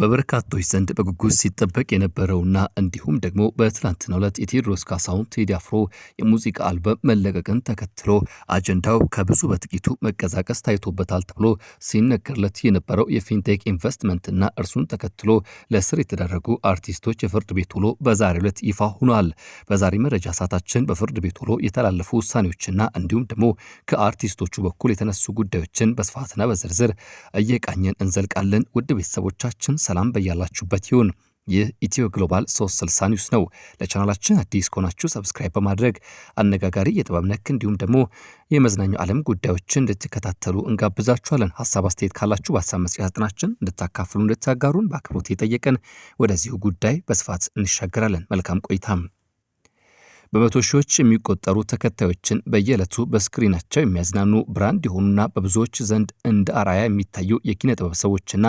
በበርካቶች ዘንድ በጉጉት ሲጠበቅ የነበረውና እንዲሁም ደግሞ በትላንትናው ዕለት የቴዎድሮስ ካሳሁን ቴዲ አፍሮ የሙዚቃ አልበም መለቀቅን ተከትሎ አጀንዳው ከብዙ በጥቂቱ መቀዛቀስ ታይቶበታል ተብሎ ሲነገርለት የነበረው የፊንቴክ ኢንቨስትመንትና እርሱን ተከትሎ ለእስር የተዳረጉ አርቲስቶች የፍርድ ቤት ውሎ በዛሬው ዕለት ይፋ ሆኗል። በዛሬ መረጃ ሰዓታችን በፍርድ ቤት ውሎ የተላለፉ ውሳኔዎችና እንዲሁም ደግሞ ከአርቲስቶቹ በኩል የተነሱ ጉዳዮችን በስፋትና በዝርዝር እየቃኘን እንዘልቃለን። ውድ ቤተሰቦቻችን ሰላም በያላችሁበት ይሁን። ይህ ኢትዮ ግሎባል 360 ኒውስ ነው። ለቻናላችን አዲስ ከሆናችሁ ሰብስክራይብ በማድረግ አነጋጋሪ የጥበብ ነክ እንዲሁም ደግሞ የመዝናኛው ዓለም ጉዳዮችን እንድትከታተሉ እንጋብዛችኋለን። ሐሳብ አስተያየት ካላችሁ በሐሳብ መስጫ ሳጥናችን እንድታካፍሉ እንድታጋሩን በአክብሮት የጠየቀን ወደዚሁ ጉዳይ በስፋት እንሻገራለን። መልካም ቆይታም። በመቶ ሺዎች የሚቆጠሩ ተከታዮችን በየዕለቱ በስክሪናቸው የሚያዝናኑ ብራንድ የሆኑና በብዙዎች ዘንድ እንደ አራያ የሚታዩ የኪነ ጥበብ ሰዎችና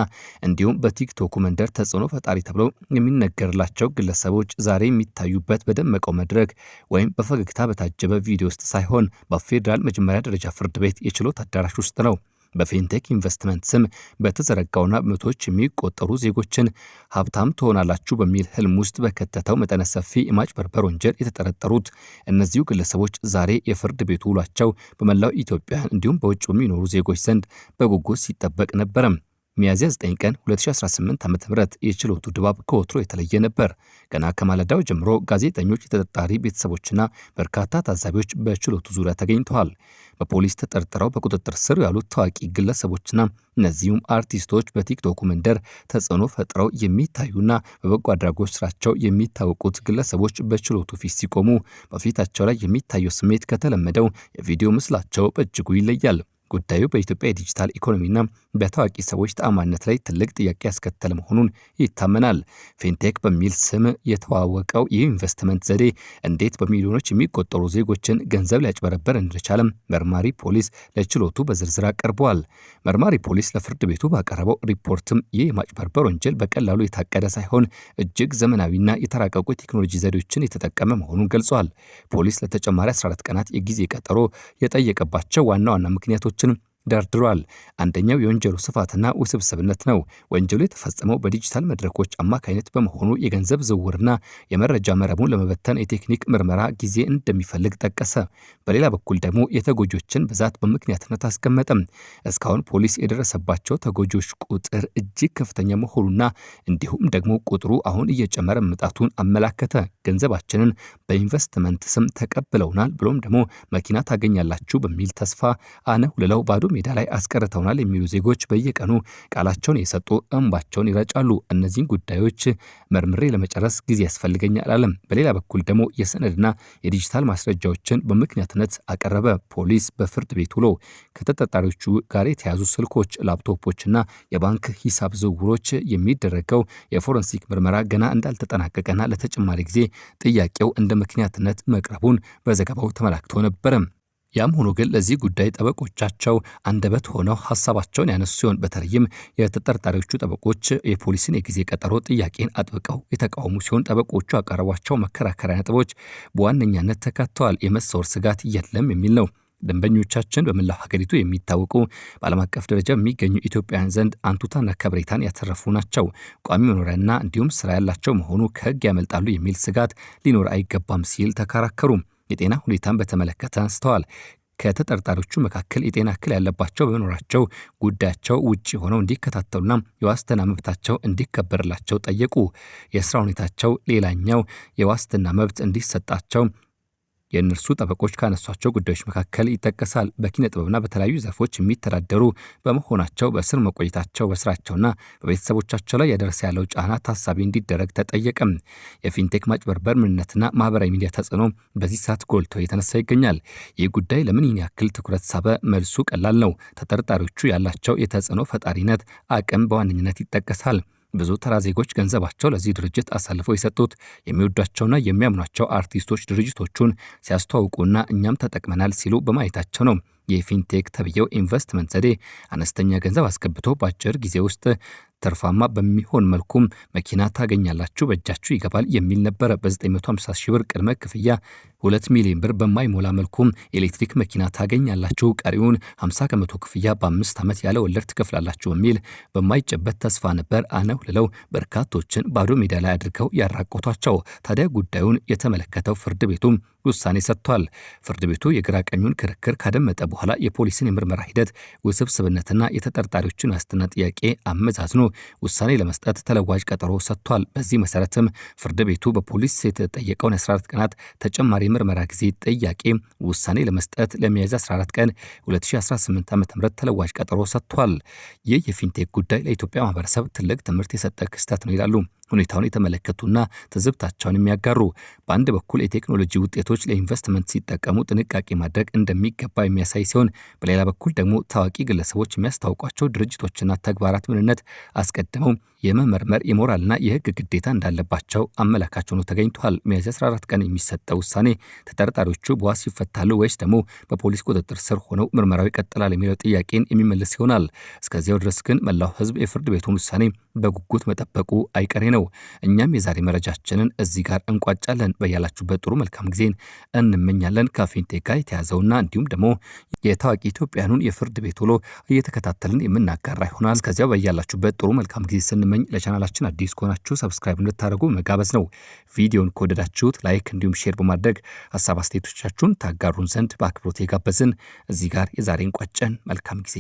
እንዲሁም በቲክቶክ መንደር ተጽዕኖ ፈጣሪ ተብለው የሚነገርላቸው ግለሰቦች ዛሬ የሚታዩበት በደመቀው መድረክ ወይም በፈገግታ በታጀበ ቪዲዮ ውስጥ ሳይሆን በፌዴራል መጀመሪያ ደረጃ ፍርድ ቤት የችሎት አዳራሽ ውስጥ ነው። በፊንቴክ ኢንቨስትመንት ስም በተዘረጋውና በመቶዎች የሚቆጠሩ ዜጎችን ሀብታም ትሆናላችሁ በሚል ህልም ውስጥ በከተተው መጠነ ሰፊ የማጭበርበር ወንጀል የተጠረጠሩት እነዚሁ ግለሰቦች ዛሬ የፍርድ ቤቱ ውሏቸው በመላው ኢትዮጵያ እንዲሁም በውጭ በሚኖሩ ዜጎች ዘንድ በጉጉት ሲጠበቅ ነበረ። ሚያዝያ 9 ቀን 2018 ዓ.ም የችሎቱ ድባብ ከወትሮ የተለየ ነበር። ገና ከማለዳው ጀምሮ ጋዜጠኞች፣ የተጠርጣሪ ቤተሰቦችና በርካታ ታዛቢዎች በችሎቱ ዙሪያ ተገኝተዋል። በፖሊስ ተጠርጥረው በቁጥጥር ስር ያሉት ታዋቂ ግለሰቦችና እነዚሁም አርቲስቶች በቲክቶክ መንደር ተጽዕኖ ፈጥረው የሚታዩና በበጎ አድራጎት ስራቸው የሚታወቁት ግለሰቦች በችሎቱ ፊት ሲቆሙ በፊታቸው ላይ የሚታየው ስሜት ከተለመደው የቪዲዮ ምስላቸው በእጅጉ ይለያል። ጉዳዩ በኢትዮጵያ የዲጂታል ኢኮኖሚና በታዋቂ ሰዎች ተአማኒነት ላይ ትልቅ ጥያቄ ያስከተለ መሆኑን ይታመናል። ፊንቴክ በሚል ስም የተዋወቀው ይህ ኢንቨስትመንት ዘዴ እንዴት በሚሊዮኖች የሚቆጠሩ ዜጎችን ገንዘብ ሊያጭበረበር እንደቻለም መርማሪ ፖሊስ ለችሎቱ በዝርዝር አቀርበዋል። መርማሪ ፖሊስ ለፍርድ ቤቱ ባቀረበው ሪፖርትም ይህ የማጭበርበር ወንጀል በቀላሉ የታቀደ ሳይሆን እጅግ ዘመናዊና የተራቀቁ የቴክኖሎጂ ዘዴዎችን የተጠቀመ መሆኑን ገልጿል። ፖሊስ ለተጨማሪ 14 ቀናት የጊዜ ቀጠሮ የጠየቀባቸው ዋና ዋና ምክንያቶች ደርድሯል። አንደኛው የወንጀሉ ስፋትና ውስብስብነት ነው። ወንጀሉ የተፈጸመው በዲጂታል መድረኮች አማካይነት በመሆኑ የገንዘብ ዝውውርና የመረጃ መረቡን ለመበተን የቴክኒክ ምርመራ ጊዜ እንደሚፈልግ ጠቀሰ። በሌላ በኩል ደግሞ የተጎጆችን ብዛት በምክንያትነት አስቀመጠም። እስካሁን ፖሊስ የደረሰባቸው ተጎጆች ቁጥር እጅግ ከፍተኛ መሆኑና እንዲሁም ደግሞ ቁጥሩ አሁን እየጨመረ መምጣቱን አመላከተ። ገንዘባችንን በኢንቨስትመንት ስም ተቀብለውናል ብሎም ደግሞ መኪና ታገኛላችሁ በሚል ተስፋ አነሁልለው ባዶ ሜዳ ላይ አስቀርተውናል የሚሉ ዜጎች በየቀኑ ቃላቸውን የሰጡ እንባቸውን ይረጫሉ። እነዚህን ጉዳዮች መርምሬ ለመጨረስ ጊዜ ያስፈልገኛል አለም። በሌላ በኩል ደግሞ የሰነድና የዲጂታል ማስረጃዎችን በምክንያትነት አቀረበ። ፖሊስ በፍርድ ቤት ውሎ ከተጠርጣሪዎቹ ጋር የተያዙ ስልኮች፣ ላፕቶፖችና የባንክ ሂሳብ ዝውውሮች የሚደረገው የፎረንሲክ ምርመራ ገና እንዳልተጠናቀቀና ለተጨማሪ ጊዜ ጥያቄው እንደ ምክንያትነት መቅረቡን በዘገባው ተመላክቶ ነበረ። ያም ሆኖ ግን ለዚህ ጉዳይ ጠበቆቻቸው አንደበት ሆነው ሐሳባቸውን ያነሱ ሲሆን በተለይም የተጠርጣሪዎቹ ጠበቆች የፖሊስን የጊዜ ቀጠሮ ጥያቄን አጥብቀው የተቃወሙ ሲሆን ጠበቆቹ ያቀረቧቸው መከራከሪያ ነጥቦች በዋነኛነት ተካተዋል። የመሰወር ስጋት የለም የሚል ነው። ደንበኞቻችን በመላው ሀገሪቱ የሚታወቁ በዓለም አቀፍ ደረጃ የሚገኙ ኢትዮጵያውያን ዘንድ አንቱታና ከብሬታን ያተረፉ ናቸው። ቋሚ መኖሪያና እንዲሁም ስራ ያላቸው መሆኑ ከሕግ ያመልጣሉ የሚል ስጋት ሊኖር አይገባም ሲል ተከራከሩ። የጤና ሁኔታን በተመለከተ አንስተዋል። ከተጠርጣሪዎቹ መካከል የጤና እክል ያለባቸው በመኖራቸው ጉዳያቸው ውጪ ሆነው እንዲከታተሉና የዋስትና መብታቸው እንዲከበርላቸው ጠየቁ። የስራ ሁኔታቸው ሌላኛው የዋስትና መብት እንዲሰጣቸው የእነርሱ ጠበቆች ካነሷቸው ጉዳዮች መካከል ይጠቀሳል። በኪነ ጥበብና በተለያዩ ዘርፎች የሚተዳደሩ በመሆናቸው በእስር መቆየታቸው በስራቸውና በቤተሰቦቻቸው ላይ ያደረሰ ያለው ጫና ታሳቢ እንዲደረግ ተጠየቀም። የፊንቴክ ማጭበርበር ምንነትና ማህበራዊ ሚዲያ ተጽዕኖ በዚህ ሰዓት ጎልቶ የተነሳ ይገኛል። ይህ ጉዳይ ለምን ይህን ያክል ትኩረት ሳበ? መልሱ ቀላል ነው። ተጠርጣሪዎቹ ያላቸው የተጽዕኖ ፈጣሪነት አቅም በዋነኝነት ይጠቀሳል። ብዙ ተራ ዜጎች ገንዘባቸው ለዚህ ድርጅት አሳልፈው የሰጡት የሚወዷቸውና የሚያምኗቸው አርቲስቶች ድርጅቶቹን ሲያስተዋውቁና እኛም ተጠቅመናል ሲሉ በማየታቸው ነው። የፊንቴክ ተብየው ኢንቨስትመንት ዘዴ አነስተኛ ገንዘብ አስገብቶ በአጭር ጊዜ ውስጥ ተርፋማ በሚሆን መልኩም መኪና ታገኛላችሁ፣ በእጃችሁ ይገባል የሚል ነበረ። በ950 ሺህ ብር ቅድመ ክፍያ 2 ሚሊዮን ብር በማይሞላ መልኩም ኤሌክትሪክ መኪና ታገኛላችሁ፣ ቀሪውን 50 ከመቶ ክፍያ በ5 ዓመት ያለ ወለድ ትከፍላላችሁ የሚል በማይጨበት ተስፋ ነበር አነውልለው በርካቶችን ባዶ ሜዳ ላይ አድርገው ያራቆቷቸው። ታዲያ ጉዳዩን የተመለከተው ፍርድ ቤቱም ውሳኔ ሰጥቷል። ፍርድ ቤቱ የግራ ቀኙን ክርክር ካደመጠ በኋላ የፖሊስን የምርመራ ሂደት ውስብስብነትና የተጠርጣሪዎችን ዋስትና ጥያቄ አመዛዝኖ ውሳኔ ለመስጠት ተለዋጭ ቀጠሮ ሰጥቷል። በዚህ መሰረትም ፍርድ ቤቱ በፖሊስ የተጠየቀውን 14 ቀናት ተጨማሪ ምርመራ ጊዜ ጥያቄ ውሳኔ ለመስጠት ለሚያዝያ 14 ቀን 2018 ዓ.ም ተለዋጭ ቀጠሮ ሰጥቷል። ይህ የፊንቴክ ጉዳይ ለኢትዮጵያ ማህበረሰብ ትልቅ ትምህርት የሰጠ ክስተት ነው ይላሉ ሁኔታውን የተመለከቱና ትዝብታቸውን የሚያጋሩ። በአንድ በኩል የቴክኖሎጂ ውጤቶች ለኢንቨስትመንት ሲጠቀሙ ጥንቃቄ ማድረግ እንደሚገባ የሚያሳይ ሲሆን፣ በሌላ በኩል ደግሞ ታዋቂ ግለሰቦች የሚያስታውቋቸው ድርጅቶችና ተግባራት ምንነት አስቀድመው የመመርመር የሞራልና የህግ ግዴታ እንዳለባቸው አመላካች ሆኖ ተገኝቷል። ሚያዝያ 14 ቀን የሚሰጠው ውሳኔ ተጠርጣሪዎቹ በዋስ ይፈታሉ ወይስ ደግሞ በፖሊስ ቁጥጥር ስር ሆነው ምርመራው ይቀጥላል የሚለው ጥያቄን የሚመልስ ይሆናል። እስከዚያው ድረስ ግን መላው ህዝብ የፍርድ ቤቱን ውሳኔ በጉጉት መጠበቁ አይቀሬ ነው። እኛም የዛሬ መረጃችንን እዚህ ጋር እንቋጫለን። በያላችሁበት ጥሩ መልካም ጊዜን እንመኛለን። ከፊንቴክ ጋር የተያዘውና እንዲሁም ደግሞ የታዋቂ ኢትዮጵያኑን የፍርድ ቤት ውሎ እየተከታተልን የምናጋራ ይሆናል። እስከዚያው በያላችሁበት ጥሩ መልካም ጊዜ ስንመኝ ለቻናላችን አዲስ ከሆናችሁ ሰብስክራይብ እንድታደርጉ መጋበዝ ነው። ቪዲዮን ከወደዳችሁት ላይክ እንዲሁም ሼር በማድረግ ሀሳብ አስተያየቶቻችሁን ታጋሩን ዘንድ በአክብሮት የጋበዝን። እዚህ ጋር የዛሬን ቋጨን። መልካም ጊዜ